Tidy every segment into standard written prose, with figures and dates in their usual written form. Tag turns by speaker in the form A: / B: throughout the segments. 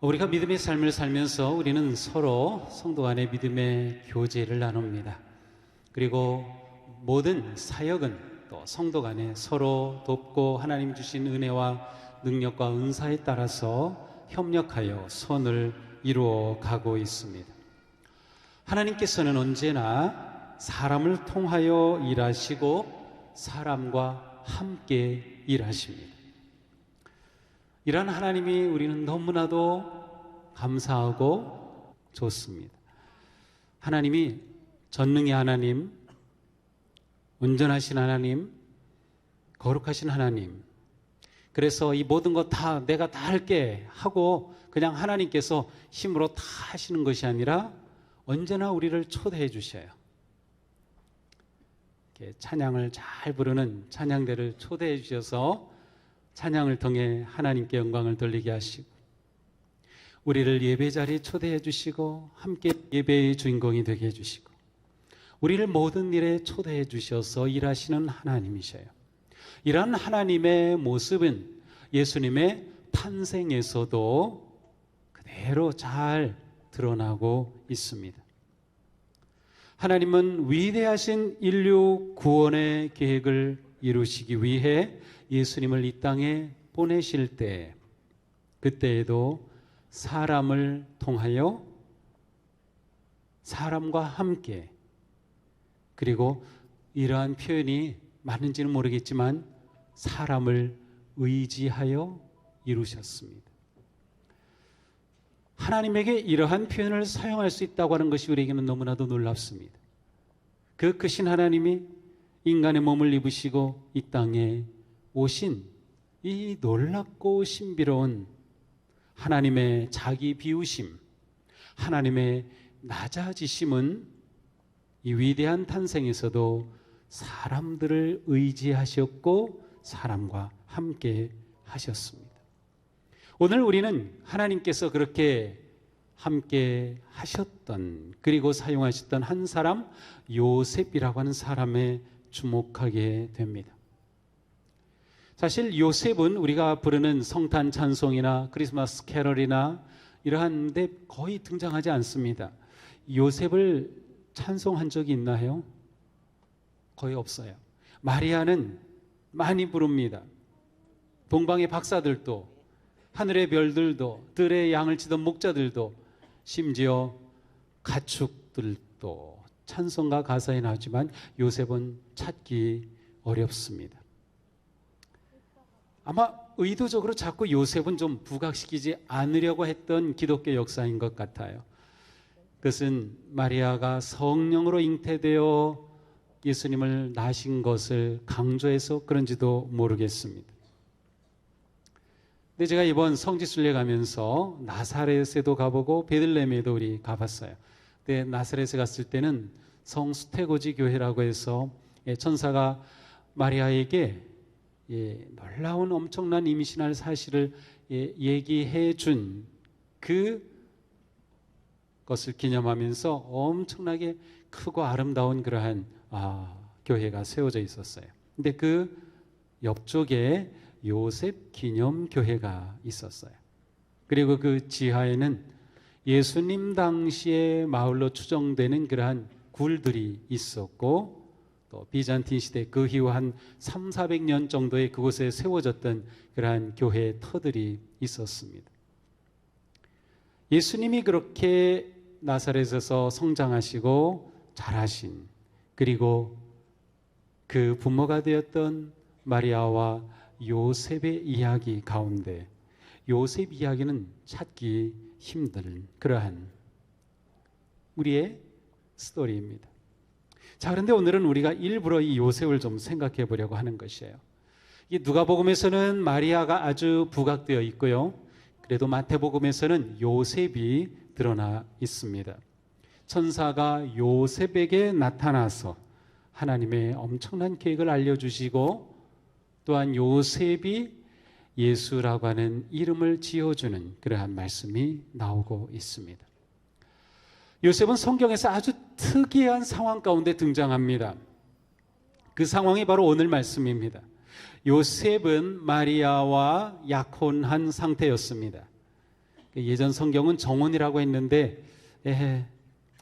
A: 우리가 믿음의 삶을 살면서 우리는 서로 성도 간의 믿음의 교제를 나눕니다. 그리고 모든 사역은 또 성도 간에 서로 돕고 하나님 주신 은혜와 능력과 은사에 따라서 협력하여 선을 이루어 가고 있습니다. 하나님께서는 언제나 사람을 통하여 일하시고 사람과 함께 일하십니다. 이런 하나님이 우리는 너무나도 감사하고 좋습니다. 하나님이 전능의 하나님, 온전하신 하나님, 거룩하신 하나님, 그래서 이 모든 것 다 내가 다 할게 하고 그냥 하나님께서 힘으로 다 하시는 것이 아니라 언제나 우리를 초대해 주셔요. 이렇게 찬양을 잘 부르는 찬양대를 초대해 주셔서 찬양을 통해 하나님께 영광을 돌리게 하시고, 우리를 예배 자리에 초대해 주시고 함께 예배의 주인공이 되게 해주시고, 우리를 모든 일에 초대해 주셔서 일하시는 하나님이셔요. 이런 하나님의 모습은 예수님의 탄생에서도 그대로 잘 드러나고 있습니다. 하나님은 위대하신 인류 구원의 계획을 이루시기 위해 예수님을 이 땅에 보내실 때, 그때에도 사람을 통하여 사람과 함께, 그리고 이러한 표현이 맞는지는 모르겠지만 사람을 의지하여 이루셨습니다. 하나님에게 이러한 표현을 사용할 수 있다고 하는 것이 우리에게는 너무나도 놀랍습니다. 그 크신 하나님이 인간의 몸을 입으시고 이 땅에 오신 이 놀랍고 신비로운 하나님의 자기 비우심, 하나님의 낮아지심은 이 위대한 탄생에서도 사람들을 의지하셨고 사람과 함께 하셨습니다. 오늘 우리는 하나님께서 그렇게 함께 하셨던, 그리고 사용하셨던 한 사람, 요셉이라고 하는 사람에 주목하게 됩니다. 사실 요셉은 우리가 부르는 성탄 찬송이나 크리스마스 캐럴이나 이러한 데 거의 등장하지 않습니다. 요셉을 찬송한 적이 있나요? 거의 없어요. 마리아는 많이 부릅니다. 동방의 박사들도, 하늘의 별들도, 들의 양을 치던 목자들도, 심지어 가축들도 찬송가 가사에 나오지만 요셉은 찾기 어렵습니다. 아마 의도적으로 자꾸 요셉은 좀 부각시키지 않으려고 했던 기독교 역사인 것 같아요. 그것은 마리아가 성령으로 잉태되어 예수님을 낳으신 것을 강조해서 그런지도 모르겠습니다. 근데 제가 이번 성지순례 가면서 나사렛에도 가보고 베들레헴에도 우리 가봤어요. 근데 나사렛에 갔을 때는 성수태고지 교회라고 해서 천사가 마리아에게 놀라운 엄청난 임신할 사실을 얘기해 준 그것을 기념하면서 엄청나게 크고 아름다운 그러한 교회가 세워져 있었어요. 근데 그 옆쪽에 요셉 기념교회가 있었어요. 그리고 그 지하에는 예수님 당시의 마을로 추정되는 그러한 굴들이 있었고, 또 비잔틴 시대 그 이후 한 300~400년 정도에 그곳에 세워졌던 그러한 교회의 터들이 있었습니다. 예수님이 그렇게 나사렛에서 성장하시고 자라신, 그리고 그 부모가 되었던 마리아와 요셉의 이야기 가운데 요셉 이야기는 찾기 힘든 그러한 우리의 스토리입니다. 자, 그런데 오늘은 우리가 일부러 이 요셉을 좀 생각해 보려고 하는 것이에요. 이 누가복음에서는 마리아가 아주 부각되어 있고요, 그래도 마태복음에서는 요셉이 드러나 있습니다. 천사가 요셉에게 나타나서 하나님의 엄청난 계획을 알려주시고, 또한 요셉이 예수라고 하는 이름을 지어주는 그러한 말씀이 나오고 있습니다. 요셉은 성경에서 아주 특이한 상황 가운데 등장합니다. 그 상황이 바로 오늘 말씀입니다. 요셉은 마리아와 약혼한 상태였습니다. 예전 성경은 정혼이라고 했는데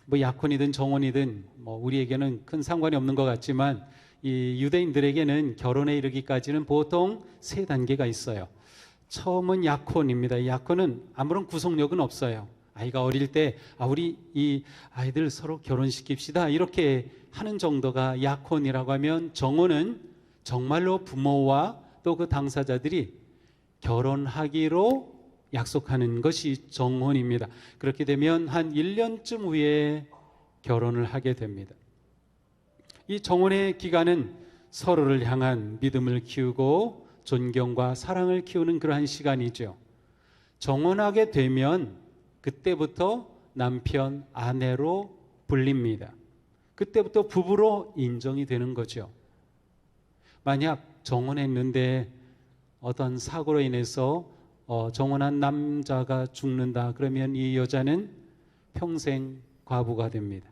A: 뭐 약혼이든 정혼이든 뭐 우리에게는 큰 상관이 없는 것 같지만 이 유대인들에게는 결혼에 이르기까지는 보통 3단계가 있어요. 처음은 약혼입니다. 약혼은 아무런 구속력은 없어요. 아이가 어릴 때 우리 이 아이들 서로 결혼시킵시다 이렇게 하는 정도가 약혼이라고 하면, 정혼은 정말로 부모와 또 그 당사자들이 결혼하기로 약속하는 것이 정혼입니다. 그렇게 되면 한 1년쯤 후에 결혼을 하게 됩니다. 이 정혼의 기간은 서로를 향한 믿음을 키우고 존경과 사랑을 키우는 그러한 시간이죠. 정혼하게 되면 그때부터 남편, 아내로 불립니다. 그때부터 부부로 인정이 되는 거죠. 만약 정혼했는데 어떤 사고로 인해서 정혼한 남자가 죽는다 그러면 이 여자는 평생 과부가 됩니다.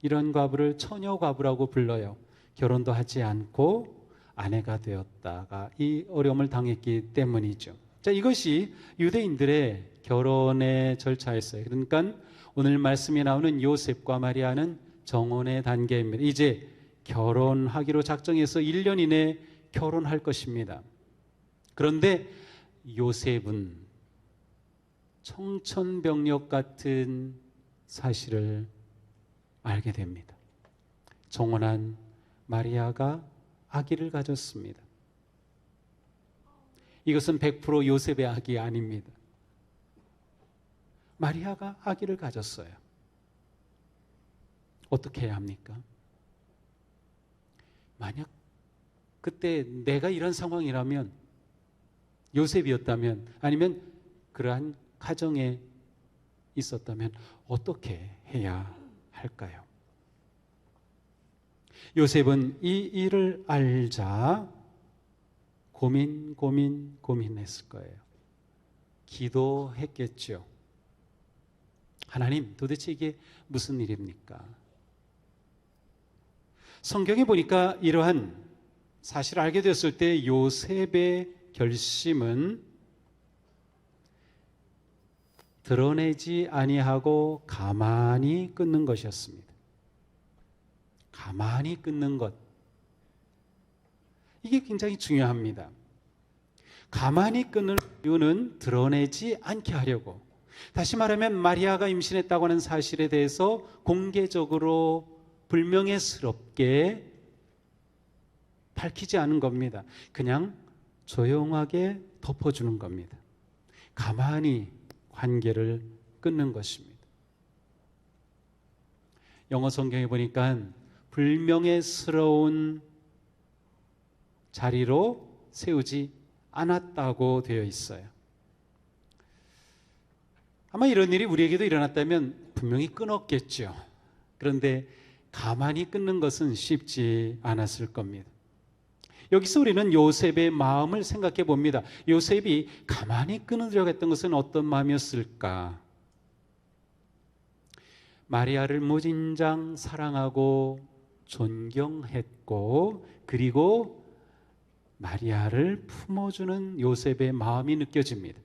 A: 이런 과부를 처녀과부라고 불러요. 결혼도 하지 않고 아내가 되었다가 이 어려움을 당했기 때문이죠. 자, 이것이 유대인들의 결혼의 절차였어요. 그러니까 오늘 말씀에 나오는 요셉과 마리아는 정혼의 단계입니다. 이제 결혼하기로 작정해서 1년 이내에 결혼할 것입니다. 그런데 요셉은 청천벽력 같은 사실을 알게 됩니다. 정혼한 마리아가 아기를 가졌습니다. 이것은 100% 요셉의 아기 아닙니다. 마리아가 아기를 가졌어요. 어떻게 해야 합니까? 만약 그때 내가 이런 상황이라면, 요셉이었다면, 아니면 그러한 가정에 있었다면 어떻게 해야 할까요? 요셉은 이 일을 알자 고민했을 거예요. 기도했겠죠. 하나님, 도대체 이게 무슨 일입니까? 성경에 보니까 이러한 사실을 알게 되었을 때 요셉의 결심은 드러내지 아니하고 가만히 끊는 것이었습니다. 가만히 끊는 것, 이게 굉장히 중요합니다. 가만히 끊는 이유는 드러내지 않게 하려고, 다시 말하면 마리아가 임신했다고 하는 사실에 대해서 공개적으로 불명예스럽게 밝히지 않은 겁니다. 그냥 조용하게 덮어주는 겁니다. 가만히 관계를 끊는 것입니다. 영어 성경에 보니까 불명예스러운 자리로 세우지 않았다고 되어 있어요. 아마 이런 일이 우리에게도 일어났다면 분명히 끊었겠죠. 그런데 가만히 끊는 것은 쉽지 않았을 겁니다. 여기서 우리는 요셉의 마음을 생각해 봅니다. 요셉이 가만히 끊으려고 했던 것은 어떤 마음이었을까? 마리아를 무진장 사랑하고 존경했고, 그리고 마리아를 품어주는 요셉의 마음이 느껴집니다.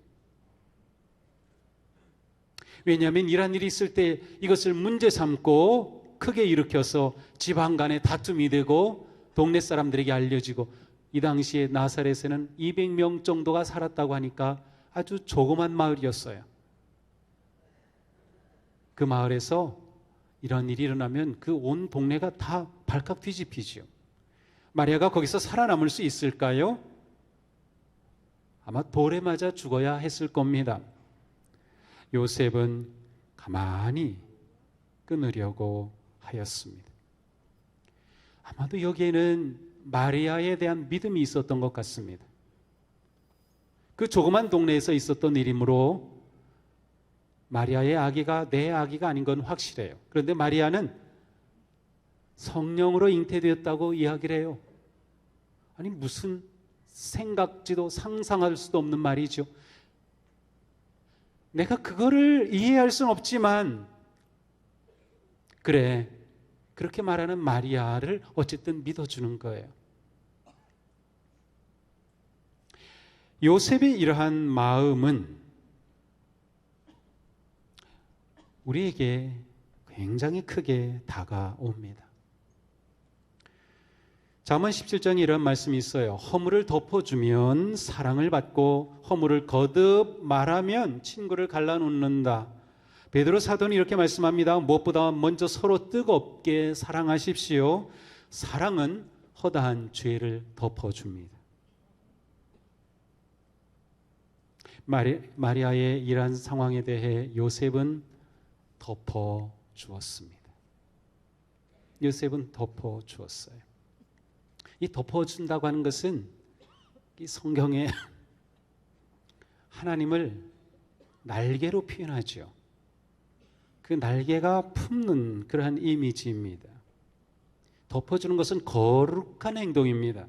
A: 왜냐하면 이런 일이 있을 때 이것을 문제 삼고 크게 일으켜서 집안 간에 다툼이 되고 동네 사람들에게 알려지고, 이 당시에 나사렛에는 200명 정도가 살았다고 하니까 아주 조그만 마을이었어요. 그 마을에서 이런 일이 일어나면 그 온 동네가 다 발칵 뒤집히죠. 마리아가 거기서 살아남을 수 있을까요? 아마 돌에 맞아 죽어야 했을 겁니다. 요셉은 가만히 끊으려고 하였습니다. 아마도 여기에는 마리아에 대한 믿음이 있었던 것 같습니다. 그 조그만 동네에서 있었던 일이므로 마리아의 아기가 내 아기가 아닌 건 확실해요. 그런데 마리아는 성령으로 잉태되었다고 이야기를 해요. 아니, 무슨 생각지도 상상할 수도 없는 말이죠. 내가 그거를 이해할 수는 없지만, 그래, 그렇게 말하는 마리아를 어쨌든 믿어주는 거예요. 요셉의 이러한 마음은 우리에게 굉장히 크게 다가옵니다. 잠언 17장에 이런 말씀이 있어요. 허물을 덮어주면 사랑을 받고 허물을 거듭 말하면 친구를 갈라놓는다. 베드로 사도는 이렇게 말씀합니다. 무엇보다 먼저 서로 뜨겁게 사랑하십시오. 사랑은 허다한 죄를 덮어줍니다. 마리아의 이러한 상황에 대해 요셉은 덮어주었습니다. 요셉은 덮어주었어요. 이 덮어준다고 하는 것은 이 성경에 하나님을 날개로 표현하죠. 그 날개가 품는 그러한 이미지입니다. 덮어주는 것은 거룩한 행동입니다.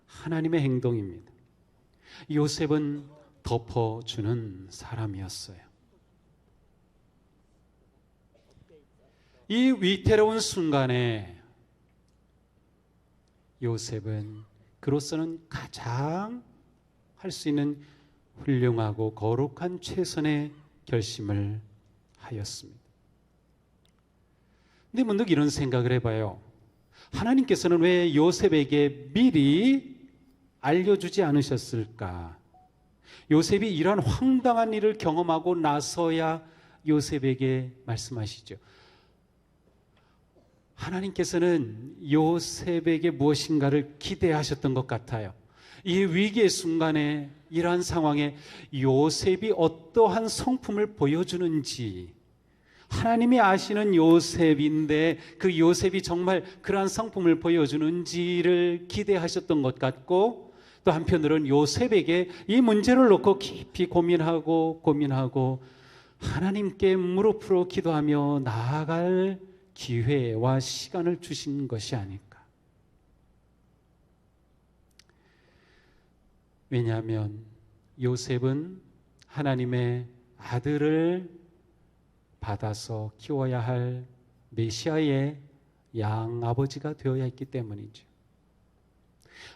A: 하나님의 행동입니다. 요셉은 덮어주는 사람이었어요. 이 위태로운 순간에 요셉은 그로서는 가장 할 수 있는 훌륭하고 거룩한 최선의 결심을 하였습니다. 근데 문득 이런 생각을 해봐요. 하나님께서는 왜 요셉에게 미리 알려주지 않으셨을까? 요셉이 이러한 황당한 일을 경험하고 나서야 요셉에게 말씀하시죠. 하나님께서는 요셉에게 무엇인가를 기대하셨던 것 같아요. 이 위기의 순간에 이러한 상황에 요셉이 어떠한 성품을 보여주는지 하나님이 아시는 요셉인데 그 요셉이 정말 그러한 성품을 보여주는지를 기대하셨던 것 같고, 또 한편으로는 요셉에게 이 문제를 놓고 깊이 고민하고 하나님께 무릎으로 기도하며 나아갈 기회와 시간을 주신 것이 아닐까. 왜냐하면 요셉은 하나님의 아들을 받아서 키워야 할 메시아의 양아버지가 되어야 했기 때문이죠.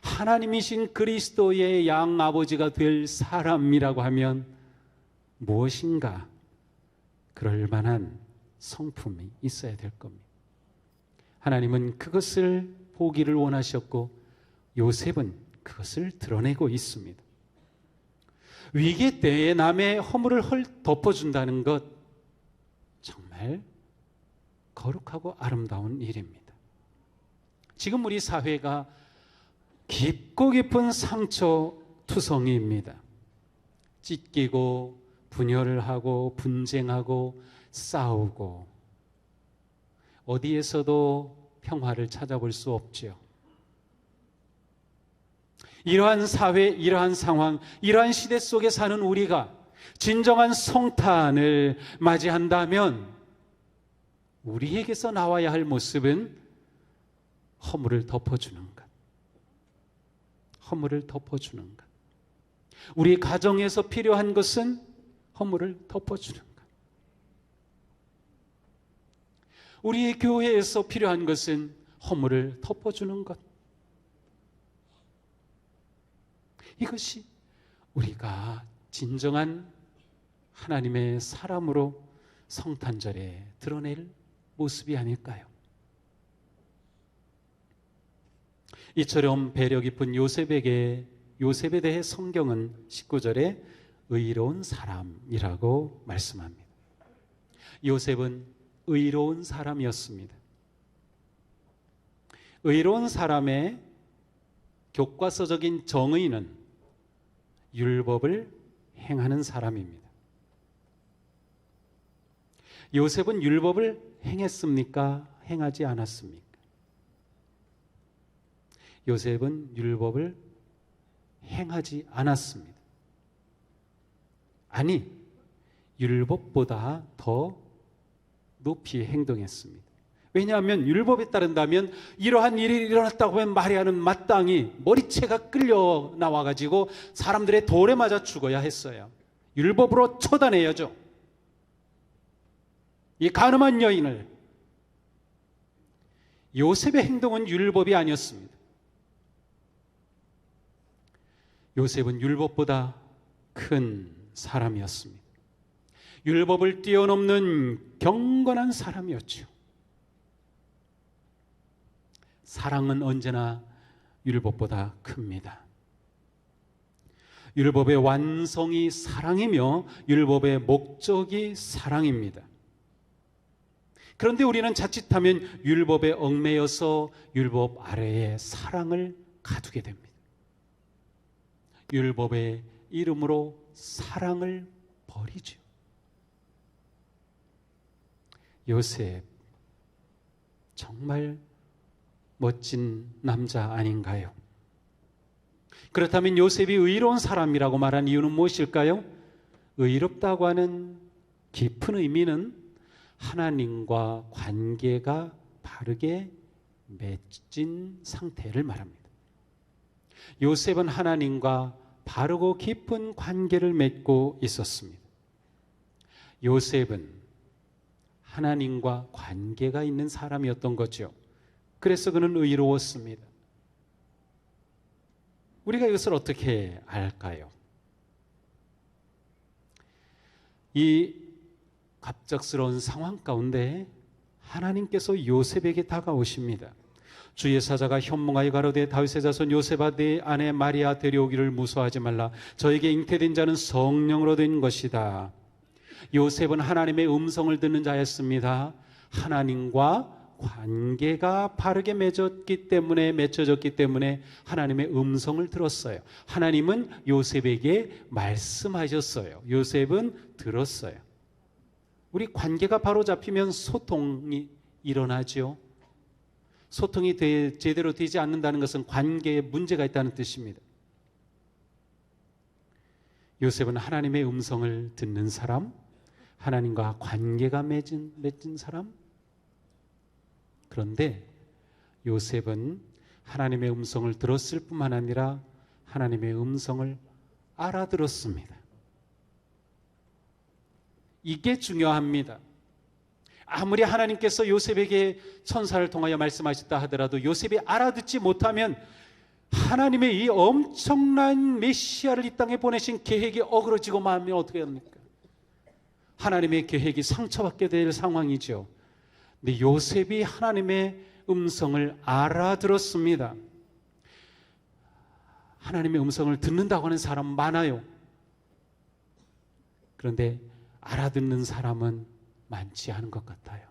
A: 하나님이신 그리스도의 양아버지가 될 사람이라고 하면 무엇인가 그럴 만한 성품이 있어야 될 겁니다. 하나님은 그것을 보기를 원하셨고 요셉은 그것을 드러내고 있습니다. 위기 때에 남의 허물을 덮어준다는 것 정말 거룩하고 아름다운 일입니다. 지금 우리 사회가 깊고 깊은 상처 투성이입니다. 찢기고 분열을 하고 분쟁하고 싸우고 어디에서도 평화를 찾아볼 수 없지요. 이러한 사회, 이러한 상황, 이러한 시대 속에 사는 우리가 진정한 성탄을 맞이한다면 우리에게서 나와야 할 모습은 허물을 덮어주는 것. 허물을 덮어주는 것. 우리 가정에서 필요한 것은 허물을 덮어주는 것. 우리 교회에서 필요한 것은 허물을 덮어주는 것. 이것이 우리가 진정한 하나님의 사람으로 성탄절에 드러낼 모습이 아닐까요? 이처럼 배려 깊은 요셉에 대해 성경은 19절에 의로운 사람이라고 말씀합니다. 요셉은 의로운 사람이었습니다. 의로운 사람의 교과서적인 정의는 율법을 행하는 사람입니다. 요셉은 율법을 행했습니까? 행하지 않았습니까? 요셉은 율법을 행하지 않았습니다. 아니, 율법보다 더 높이 행동했습니다. 왜냐하면 율법에 따른다면 이러한 일이 일어났다고 하면 마리아는 마땅히 머리채가 끌려 나와가지고 사람들의 돌에 맞아 죽어야 했어요. 율법으로 처단해야죠. 이 가늠한 여인을. 요셉의 행동은 율법이 아니었습니다. 요셉은 율법보다 큰 사람이었습니다. 율법을 뛰어넘는 경건한 사람이었죠. 사랑은 언제나 율법보다 큽니다. 율법의 완성이 사랑이며 율법의 목적이 사랑입니다. 그런데 우리는 자칫하면 율법에 얽매여서 율법 아래에 사랑을 가두게 됩니다. 율법의 이름으로 사랑을 버리죠. 요셉, 정말 멋진 남자 아닌가요? 그렇다면 요셉이 의로운 사람이라고 말한 이유는 무엇일까요? 의롭다고 하는 깊은 의미는 하나님과 관계가 바르게 맺은 상태를 말합니다. 요셉은 하나님과 바르고 깊은 관계를 맺고 있었습니다. 요셉은 하나님과 관계가 있는 사람이었던 거죠. 그래서 그는 의로웠습니다. 우리가 이것을 어떻게 알까요? 이 갑작스러운 상황 가운데 하나님께서 요셉에게 다가오십니다. 주의 사자가 현몽하여 가로되 다윗의 자손 요셉아 네 아내 마리아 데려오기를 무서워하지 말라. 저에게 잉태된 자는 성령으로 된 것이다. 요셉은 하나님의 음성을 듣는 자였습니다. 하나님과 관계가 바르게 맺어졌기 때문에 하나님의 음성을 들었어요. 하나님은 요셉에게 말씀하셨어요. 요셉은 들었어요. 우리 관계가 바로 잡히면 소통이 일어나죠. 소통이 제대로 되지 않는다는 것은 관계에 문제가 있다는 뜻입니다. 요셉은 하나님의 음성을 듣는 사람, 하나님과 관계가 맺은 사람. 그런데 요셉은 하나님의 음성을 들었을 뿐만 아니라 하나님의 음성을 알아들었습니다. 이게 중요합니다. 아무리 하나님께서 요셉에게 천사를 통하여 말씀하셨다 하더라도 요셉이 알아듣지 못하면 하나님의 이 엄청난 메시아를 이 땅에 보내신 계획이 어그러지고 마면 어떻게 합니까? 하나님의 계획이 상처받게 될 상황이죠. 근데 요셉이 하나님의 음성을 알아들었습니다. 하나님의 음성을 듣는다고 하는 사람 많아요. 그런데 알아듣는 사람은 많지 않은 것 같아요.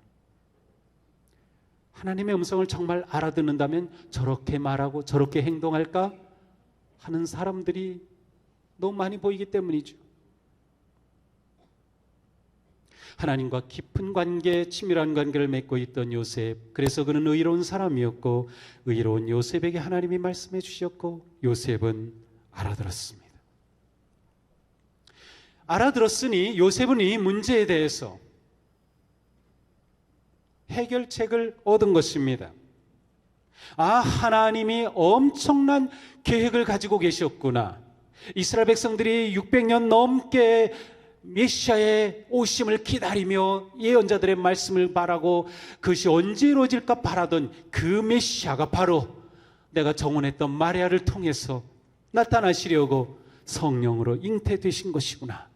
A: 하나님의 음성을 정말 알아듣는다면 저렇게 말하고 저렇게 행동할까 하는 사람들이 너무 많이 보이기 때문이죠. 하나님과 깊은 관계, 친밀한 관계를 맺고 있던 요셉, 그래서 그는 의로운 사람이었고 의로운 요셉에게 하나님이 말씀해 주셨고 요셉은 알아들었습니다. 알아들었으니 요셉은 이 문제에 대해서 해결책을 얻은 것입니다. 하나님이 엄청난 계획을 가지고 계셨구나. 이스라엘 백성들이 600년 넘게 메시아의 오심을 기다리며 예언자들의 말씀을 바라고 그것이 언제 이루어질까 바라던 그 메시아가 바로 내가 정언했던 마리아를 통해서 나타나시려고 성령으로 잉태되신 것이구나.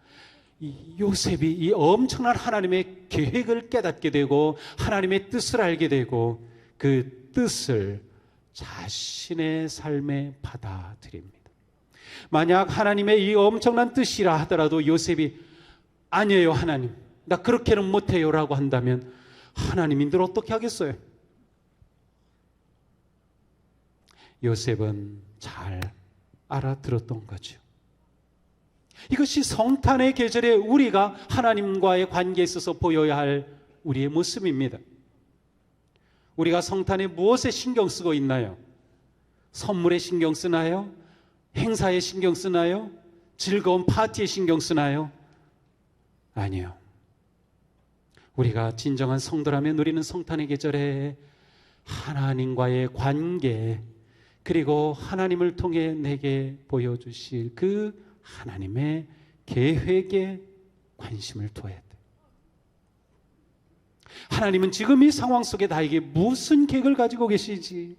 A: 이 요셉이 이 엄청난 하나님의 계획을 깨닫게 되고 하나님의 뜻을 알게 되고 그 뜻을 자신의 삶에 받아들입니다. 만약 하나님의 이 엄청난 뜻이라 하더라도 요셉이 아니에요 하나님, 나 그렇게는 못해요 라고 한다면 하나님이 늘 어떻게 하겠어요? 요셉은 잘 알아들었던 거죠. 이것이 성탄의 계절에 우리가 하나님과의 관계에 있어서 보여야 할 우리의 모습입니다. 우리가 성탄에 무엇에 신경 쓰고 있나요? 선물에 신경 쓰나요? 행사에 신경 쓰나요? 즐거운 파티에 신경 쓰나요? 아니요. 우리가 진정한 성도라면 우리는 성탄의 계절에 하나님과의 관계, 그리고 하나님을 통해 내게 보여주실 그 하나님의 계획에 관심을 둬야 돼. 하나님은 지금 이 상황 속에 나에게 무슨 계획을 가지고 계시지?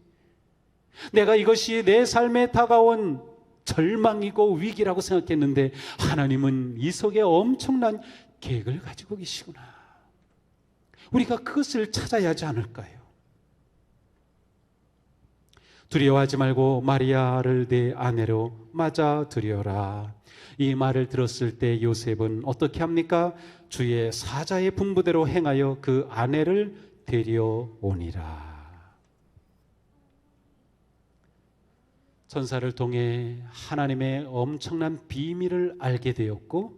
A: 내가 이것이 내 삶에 다가온 절망이고 위기라고 생각했는데 하나님은 이 속에 엄청난 계획을 가지고 계시구나. 우리가 그것을 찾아야 하지 않을까요? 두려워하지 말고 마리아를 내 아내로 맞아들여라. 이 말을 들었을 때 요셉은 어떻게 합니까? 주의 사자의 분부대로 행하여 그 아내를 데려오니라. 천사를 통해 하나님의 엄청난 비밀을 알게 되었고,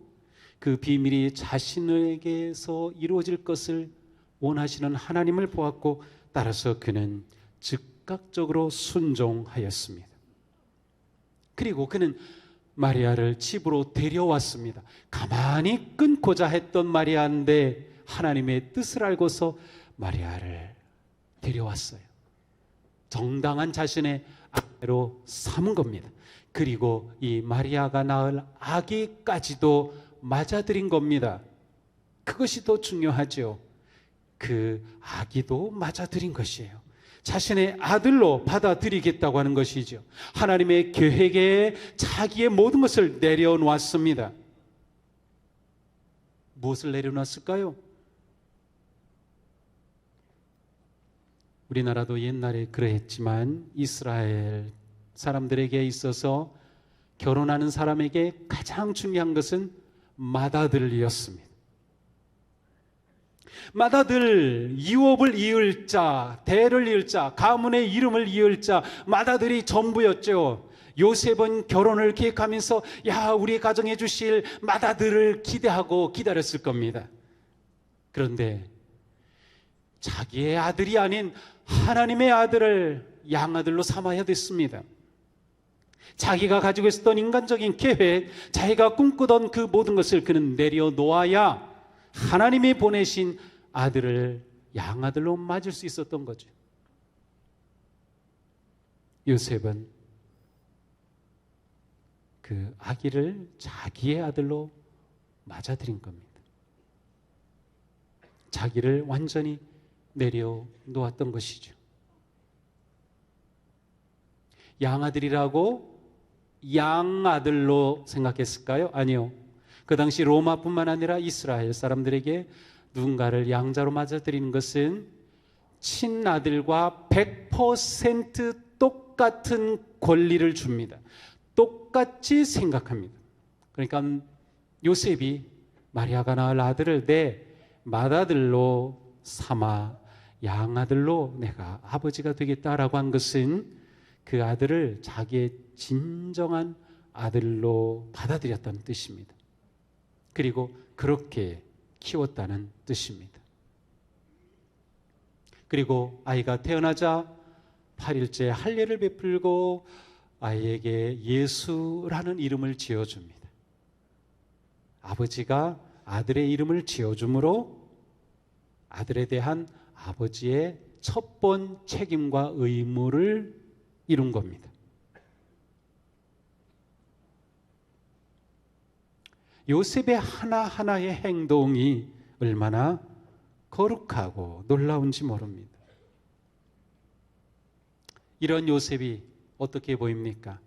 A: 그 비밀이 자신에게서 이루어질 것을 원하시는 하나님을 보았고, 따라서 그는 즉각적으로 순종하였습니다. 그리고 그는 마리아를 집으로 데려왔습니다. 가만히 끊고자 했던 마리아인데 하나님의 뜻을 알고서 마리아를 데려왔어요. 정당한 자신의 아내로 삼은 겁니다. 그리고 이 마리아가 낳을 아기까지도 맞아들인 겁니다. 그것이 더 중요하죠. 그 아기도 맞아들인 것이에요. 자신의 아들로 받아들이겠다고 하는 것이죠. 하나님의 계획에 자기의 모든 것을 내려놓았습니다. 무엇을 내려놨을까요? 우리나라도 옛날에 그러했지만 이스라엘 사람들에게 있어서 결혼하는 사람에게 가장 중요한 것은 맏아들이었습니다. 맏아들, 유업을 이을 자, 대를 이을 자, 가문의 이름을 이을 자, 맏아들이 전부였죠. 요셉은 결혼을 계획하면서 우리 가정에 주실 맏아들을 기대하고 기다렸을 겁니다. 그런데 자기의 아들이 아닌 하나님의 아들을 양아들로 삼아야 됐습니다. 자기가 가지고 있었던 인간적인 계획, 자기가 꿈꾸던 그 모든 것을 그는 내려놓아야 하나님이 보내신 아들을 양아들로 맞을 수 있었던 거죠. 요셉은 그 아기를 자기의 아들로 맞아들인 겁니다. 자기를 완전히 내려놓았던 것이죠. 양아들이라고 양아들로 생각했을까요? 아니요. 그 당시 로마뿐만 아니라 이스라엘 사람들에게 누군가를 양자로 맞아들이는 것은 친아들과 100% 똑같은 권리를 줍니다. 똑같이 생각합니다. 그러니까 요셉이 마리아가 낳을 아들을 내 맏아들로 삼아 양아들로 내가 아버지가 되겠다라고 한 것은 그 아들을 자기의 진정한 아들로 받아들였다는 뜻입니다. 그리고 그렇게 키웠다는 뜻입니다. 그리고 아이가 태어나자 8일째 할례를 베풀고 아이에게 예수라는 이름을 지어줍니다. 아버지가 아들의 이름을 지어줌으로 아들에 대한 아버지의 첫 번 책임과 의무를 이룬 겁니다. 요셉의 하나하나의 행동이 얼마나 거룩하고 놀라운지 모릅니다. 이런 요셉이 어떻게 보입니까?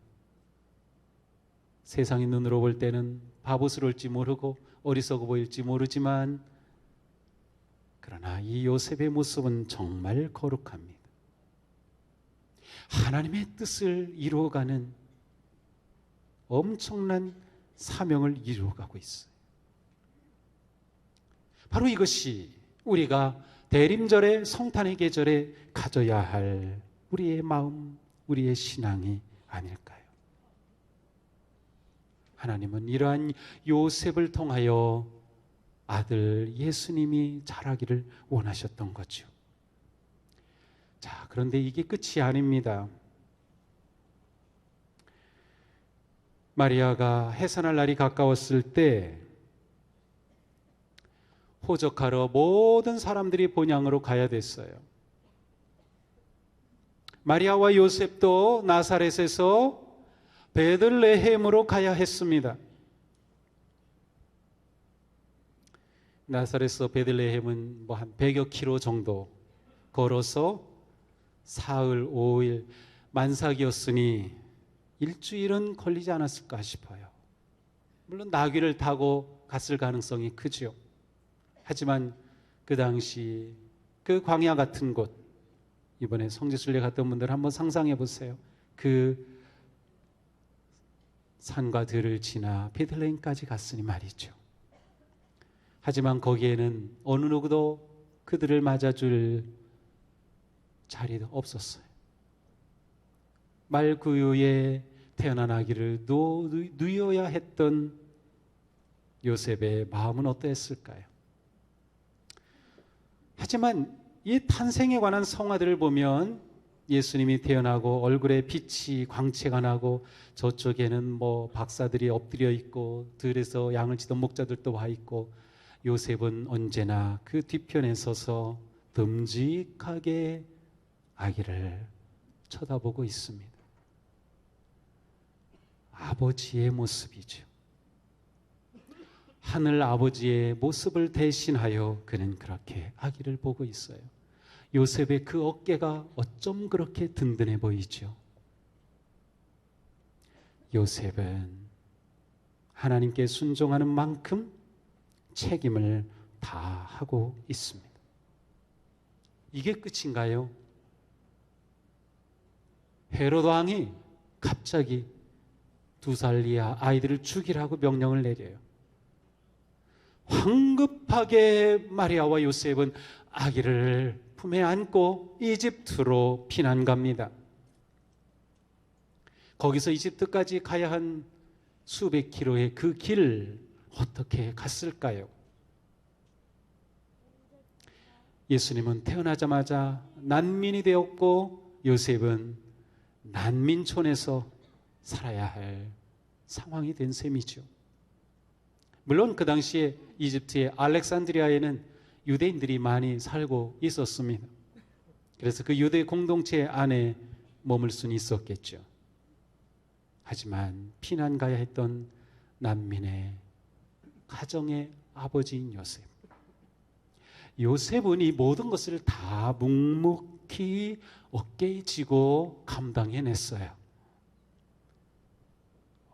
A: 세상의 눈으로 볼 때는 바보스러울지 모르고 어리석어 보일지 모르지만, 그러나 이 요셉의 모습은 정말 거룩합니다. 하나님의 뜻을 이루어가는 엄청난 사명을 이루어가고 있어요. 바로 이것이 우리가 대림절의 성탄의 계절에 가져야 할 우리의 마음, 우리의 신앙이 아닐까요? 하나님은 이러한 요셉을 통하여 아들 예수님이 자라기를 원하셨던 거죠. 자, 그런데 이게 끝이 아닙니다. 마리아가 해산할 날이 가까웠을 때 호적하러 모든 사람들이 본향으로 가야 됐어요. 마리아와 요셉도 나사렛에서 베들레헴으로 가야 했습니다. 나사렛에서 베들레헴은 한 100여 킬로 정도 걸어서 사흘, 5일, 만삭이었으니 일주일은 걸리지 않았을까 싶어요. 물론 나귀를 타고 갔을 가능성이 크죠. 하지만 그 당시 그 광야 같은 곳, 이번에 성지순례 갔던 분들 한번 상상해 보세요. 그 산과 들을 지나 베들레헴까지 갔으니 말이죠. 하지만 거기에는 어느 누구도 그들을 맞아줄 자리도 없었어요. 말구유에 태어난 아기를 누여야 했던 요셉의 마음은 어떠했을까요? 하지만 이 탄생에 관한 성화들을 보면 예수님이 태어나고 얼굴에 빛이 광채가 나고 저쪽에는 뭐 박사들이 엎드려 있고 들에서 양을 치던 목자들도 와 있고 요셉은 언제나 그 뒤편에 서서 듬직하게 아기를 쳐다보고 있습니다. 아버지의 모습이죠. 하늘 아버지의 모습을 대신하여 그는 그렇게 아기를 보고 있어요. 요셉의 그 어깨가 어쩜 그렇게 든든해 보이죠? 요셉은 하나님께 순종하는 만큼 책임을 다하고 있습니다. 이게 끝인가요? 헤롯 왕이 갑자기 2살 이하 아이들을 죽이라고 명령을 내려요. 황급하게 마리아와 요셉은 아기를 품에 안고 이집트로 피난 갑니다. 거기서 이집트까지 가야 한 수백 킬로의 그 길을 어떻게 갔을까요? 예수님은 태어나자마자 난민이 되었고 요셉은 난민촌에서 살아야 할 상황이 된 셈이죠. 물론 그 당시에 이집트의 알렉산드리아에는 유대인들이 많이 살고 있었습니다. 그래서 그 유대 공동체 안에 머물 수는 있었겠죠. 하지만 피난 가야 했던 난민의 가정의 아버지인 요셉. 요셉은 이 모든 것을 다 묵묵히 어깨에 지고 감당해냈어요.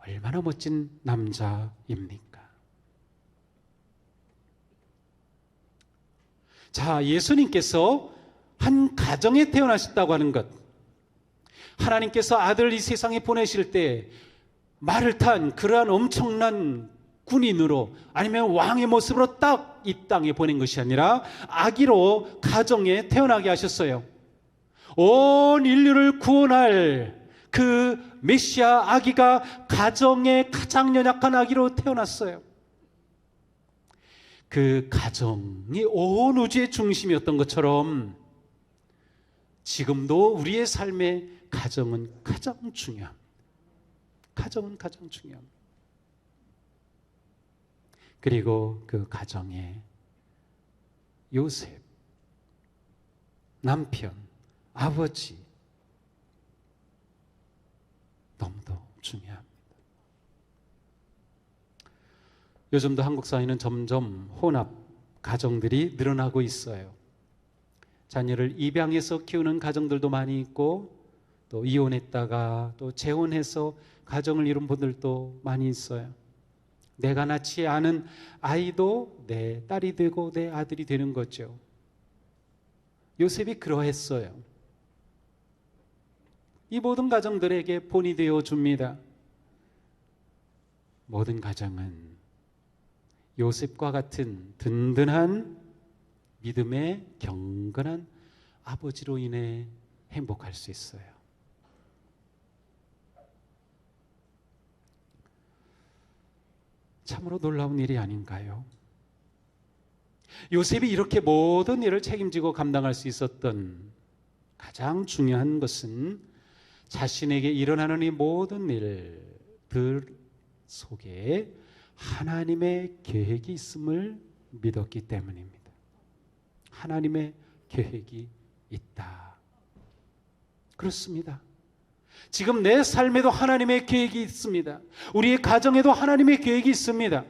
A: 얼마나 멋진 남자입니까? 자, 예수님께서 한 가정에 태어나셨다고 하는 것, 하나님께서 아들을 이 세상에 보내실 때 말을 탄 그러한 엄청난 군인으로 아니면 왕의 모습으로 딱 이 땅에 보낸 것이 아니라 아기로 가정에 태어나게 하셨어요. 온 인류를 구원할 그 메시아 아기가 가정에 가장 연약한 아기로 태어났어요. 그 가정이 온 우주의 중심이었던 것처럼 지금도 우리의 삶에 가정은 가장 중요합니다. 가정은 가장 중요합니다. 그리고 그 가정에 요셉, 남편, 아버지 너무도 중요합니다. 요즘도 한국 사회는 점점 혼합 가정들이 늘어나고 있어요. 자녀를 입양해서 키우는 가정들도 많이 있고 또 이혼했다가 또 재혼해서 가정을 이룬 분들도 많이 있어요. 내가 낳지 않은 아이도 내 딸이 되고 내 아들이 되는 거죠. 요셉이 그러했어요. 이 모든 가정들에게 본이 되어 줍니다. 모든 가정은 요셉과 같은 든든한 믿음의 경건한 아버지로 인해 행복할 수 있어요. 참으로 놀라운 일이 아닌가요? 요셉이 이렇게 모든 일을 책임지고 감당할 수 있었던 가장 중요한 것은 자신에게 일어나는 이 모든 일들 속에 하나님의 계획이 있음을 믿었기 때문입니다. 하나님의 계획이 있다. 그렇습니다. 지금 내 삶에도 하나님의 계획이 있습니다. 우리의 가정에도 하나님의 계획이 있습니다.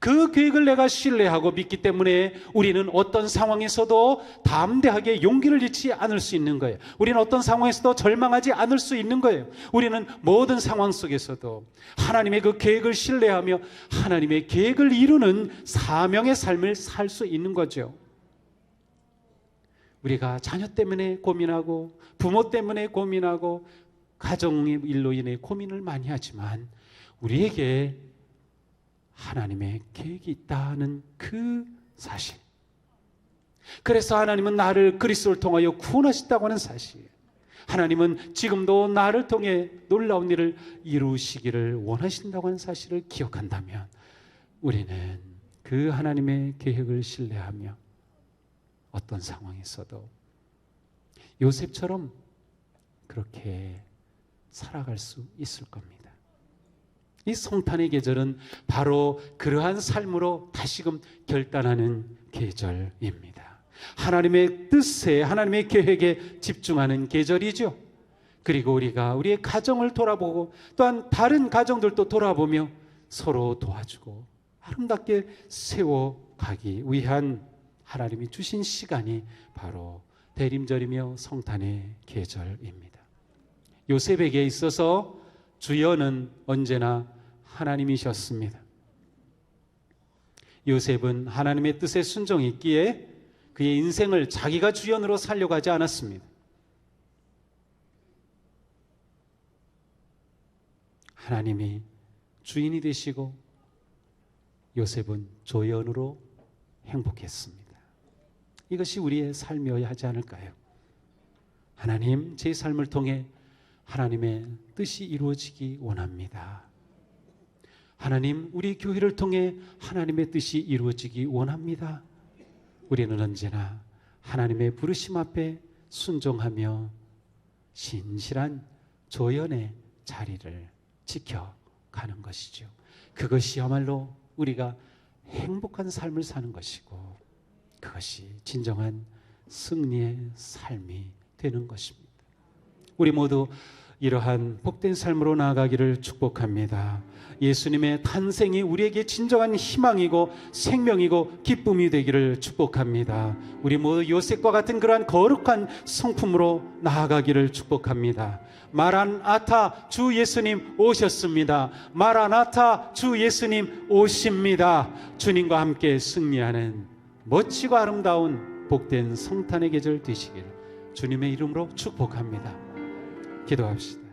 A: 그 계획을 내가 신뢰하고 믿기 때문에 우리는 어떤 상황에서도 담대하게 용기를 잃지 않을 수 있는 거예요. 우리는 어떤 상황에서도 절망하지 않을 수 있는 거예요. 우리는 모든 상황 속에서도 하나님의 그 계획을 신뢰하며 하나님의 계획을 이루는 사명의 삶을 살 수 있는 거죠. 우리가 자녀 때문에 고민하고 부모 때문에 고민하고 가정의 일로 인해 고민을 많이 하지만 우리에게 하나님의 계획이 있다는 그 사실, 그래서 하나님은 나를 그리스도를 통하여 구원하셨다고 하는 사실, 하나님은 지금도 나를 통해 놀라운 일을 이루시기를 원하신다고 하는 사실을 기억한다면 우리는 그 하나님의 계획을 신뢰하며 어떤 상황에서도 요셉처럼 그렇게 살아갈 수 있을 겁니다. 이 성탄의 계절은 바로 그러한 삶으로 다시금 결단하는 계절입니다. 하나님의 뜻에, 하나님의 계획에 집중하는 계절이죠. 그리고 우리가 우리의 가정을 돌아보고 또한 다른 가정들도 돌아보며 서로 도와주고 아름답게 세워가기 위한 하나님이 주신 시간이 바로 대림절이며 성탄의 계절입니다. 요셉에게 있어서 주연은 언제나 하나님이셨습니다. 요셉은 하나님의 뜻에 순종했기에 그의 인생을 자기가 주연으로 살려고 하지 않았습니다. 하나님이 주인이 되시고 요셉은 조연으로 행복했습니다. 이것이 우리의 삶이어야 하지 않을까요? 하나님, 제 삶을 통해 하나님의 뜻이 이루어지기 원합니다. 하나님, 우리 교회를 통해 하나님의 뜻이 이루어지기 원합니다. 우리는 언제나 하나님의 부르심 앞에 순종하며 신실한 조연의 자리를 지켜가는 것이죠. 그것이야말로 우리가 행복한 삶을 사는 것이고 그것이 진정한 승리의 삶이 되는 것입니다. 우리 모두 이러한 복된 삶으로 나아가기를 축복합니다. 예수님의 탄생이 우리에게 진정한 희망이고 생명이고 기쁨이 되기를 축복합니다. 우리 모두 요셉과 같은 그러한 거룩한 성품으로 나아가기를 축복합니다. 마라나타, 주 예수님 오셨습니다. 마라나타, 주 예수님 오십니다. 주님과 함께 승리하는 멋지고 아름다운 복된 성탄의 계절 되시길 주님의 이름으로 축복합니다. 기도합시다.